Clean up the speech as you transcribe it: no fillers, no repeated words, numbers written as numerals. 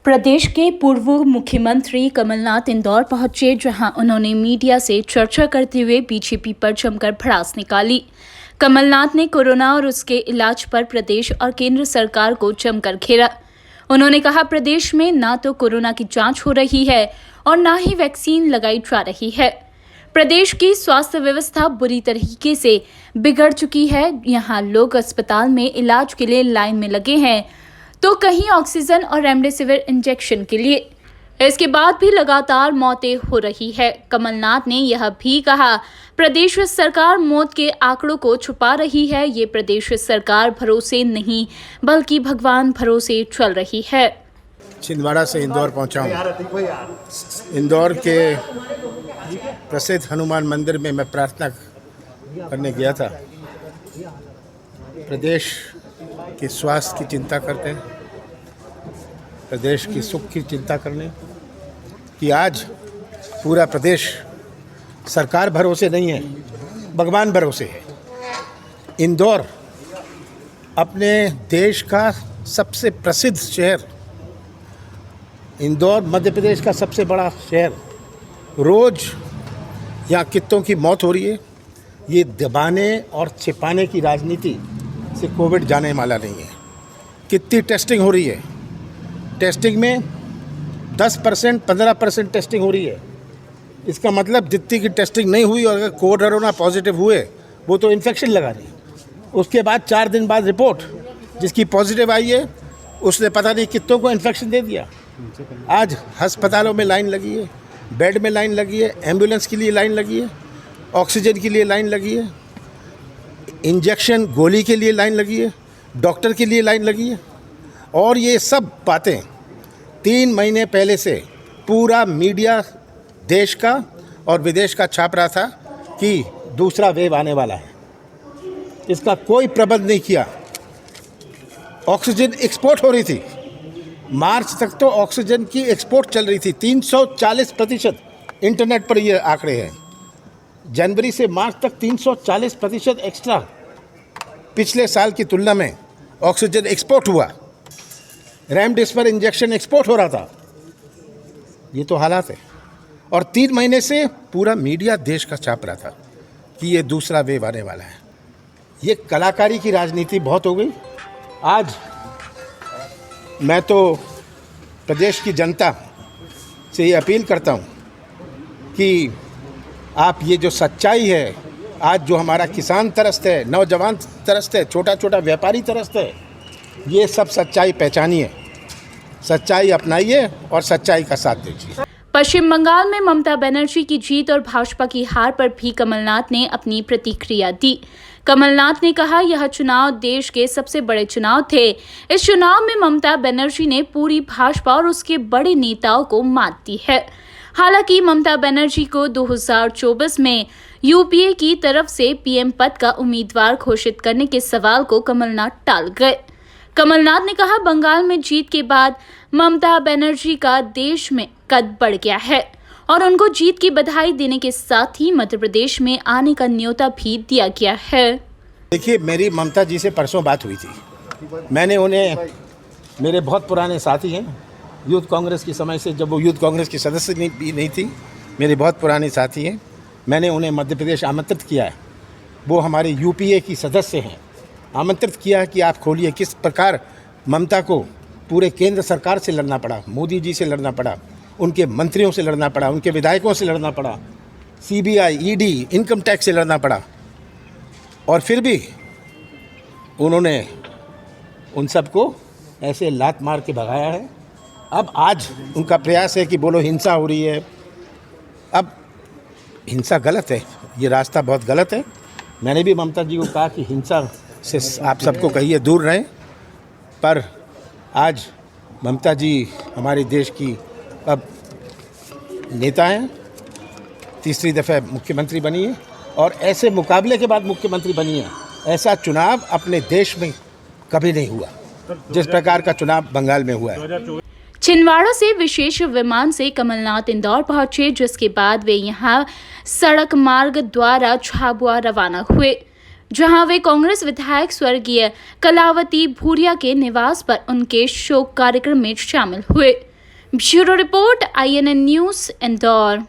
प्रदेश के पूर्व मुख्यमंत्री कमलनाथ इंदौर पहुंचे, जहां उन्होंने मीडिया से चर्चा करते हुए बीजेपी पर जमकर भड़ास निकाली। कमलनाथ ने कोरोना और उसके इलाज पर प्रदेश और केंद्र सरकार को जमकर घेरा। उन्होंने कहा, प्रदेश में ना तो कोरोना की जांच हो रही है और ना ही वैक्सीन लगाई जा रही है। प्रदेश की स्वास्थ्य व्यवस्था बुरी तरीके से बिगड़ चुकी है। यहाँ लोग अस्पताल में इलाज के लिए लाइन में लगे हैं, तो कहीं ऑक्सीजन और रेमडेसिविर इंजेक्शन के लिए। इसके बाद भी लगातार मौतें हो रही है। कमलनाथ ने यह भी कहा, प्रदेश सरकार मौत के आंकड़ों को छुपा रही है। ये प्रदेश सरकार भरोसे नहीं बल्कि भगवान भरोसे चल रही है। छिंदवाड़ा से इंदौर पहुंचा हूँ। इंदौर के प्रसिद्ध हनुमान मंदिर में मैं प्रार्थना करने गया था। प्रदेश के स्वास्थ्य की चिंता करते हैं, प्रदेश की सुख की चिंता करने कि आज पूरा प्रदेश सरकार भरोसे नहीं है, भगवान भरोसे है। इंदौर अपने देश का सबसे प्रसिद्ध शहर, इंदौर मध्य प्रदेश का सबसे बड़ा शहर, रोज़ यहाँ कितनों की मौत हो रही है। ये दबाने और छिपाने की राजनीति से कोविड जाने वाला नहीं है। कितनी टेस्टिंग हो रही है, टेस्टिंग में 10% 15% टेस्टिंग हो रही है। इसका मतलब जितनी की टेस्टिंग नहीं हुई और अगर कोरोना पॉजिटिव हुए वो तो इन्फेक्शन लगा रही, उसके बाद 4 दिन बाद रिपोर्ट जिसकी पॉजिटिव आई है उसने पता नहीं कितनों को इन्फेक्शन दे दिया। आज अस्पतालों में लाइन लगी है, बेड में लाइन लगी है, एम्बुलेंस के लिए लाइन लगी है, ऑक्सीजन के लिए लाइन लगी है, इंजेक्शन गोली के लिए लाइन लगी है, डॉक्टर के लिए लाइन लगी है। और ये सब बातें 3 महीने पहले से पूरा मीडिया देश का और विदेश का छाप रहा था कि दूसरा वेव आने वाला है। इसका कोई प्रबंध नहीं किया। ऑक्सीजन एक्सपोर्ट हो रही थी, मार्च तक तो ऑक्सीजन की एक्सपोर्ट चल रही थी 340%। इंटरनेट पर ये आंकड़े हैं। जनवरी से मार्च तक 340% एक्स्ट्रा पिछले साल की तुलना में ऑक्सीजन एक्सपोर्ट हुआ। रेमडेसिविर इंजेक्शन एक्सपोर्ट हो रहा था। ये तो हालात है। और 3 महीने से पूरा मीडिया देश का छाप रहा था कि ये दूसरा वेव आने वाला है। ये कलाकारी की राजनीति बहुत हो गई। आज मैं तो प्रदेश की जनता से ये अपील करता हूँ कि आप ये जो सच्चाई है, आज जो हमारा किसान तरसते है, नौजवान तरसते है, छोटा छोटा व्यापारी तरसते है, ये सब सच्चाई पहचानिए, सच्चाई अपनाइए और सच्चाई का साथ दीजिए। पश्चिम बंगाल में ममता बनर्जी की जीत और भाजपा की हार पर भी कमलनाथ ने अपनी प्रतिक्रिया दी। कमलनाथ ने कहा, यह चुनाव देश के सबसे बड़े चुनाव थे। इस चुनाव में ममता बनर्जी ने पूरी भाजपा और उसके बड़े नेताओं को मात दी है। हालांकि ममता बनर्जी को 2024 में यूपीए की तरफ से पीएम पद का उम्मीदवार घोषित करने के सवाल को कमलनाथ टाल गए। कमलनाथ ने कहा, बंगाल में जीत के बाद ममता बनर्जी का देश में कद बढ़ गया है और उनको जीत की बधाई देने के साथ ही मध्य प्रदेश में आने का न्योता भी दिया गया है। देखिए, मेरी ममता जी से परसों बात हुई थी। मैंने उन्हें, मेरे बहुत पुराने साथी हैं, यूथ कांग्रेस के समय से, जब वो यूथ कांग्रेस की सदस्य नहीं थी, मेरे बहुत पुराने साथी हैं। मैंने उन्हें मध्य प्रदेश आमंत्रित किया है। वो हमारे यूपीए की सदस्य हैं। आमंत्रित किया कि आप खोलिए। किस प्रकार ममता को पूरे केंद्र सरकार से लड़ना पड़ा, मोदी जी से लड़ना पड़ा, उनके मंत्रियों से लड़ना पड़ा, उनके विधायकों से लड़ना पड़ा, सीबीआई, ईडी, इनकम टैक्स से लड़ना पड़ा, और फिर भी उन्होंने उन सबको ऐसे लात मार के भगाया है। अब आज उनका प्रयास है कि बोलो हिंसा हो रही है। अब हिंसा गलत है, ये रास्ता बहुत गलत है। मैंने भी ममता जी को कहा कि हिंसा से आप सबको कहिए दूर रहें, पर आज ममता जी हमारे देश की अब नेता हैं, तीसरी दफ़ा मुख्यमंत्री बनी है और ऐसे मुकाबले के बाद मुख्यमंत्री बनी है। ऐसा चुनाव अपने देश में कभी नहीं हुआ जिस प्रकार का चुनाव बंगाल में हुआ है। छिंदवाड़ा से विशेष विमान से कमलनाथ इंदौर पहुंचे, जिसके बाद वे यहां सड़क मार्ग द्वारा झाबुआ रवाना हुए, जहां वे कांग्रेस विधायक स्वर्गीय कलावती भूरिया के निवास पर उनके शोक कार्यक्रम में शामिल हुए। Bureau report INN news Indore.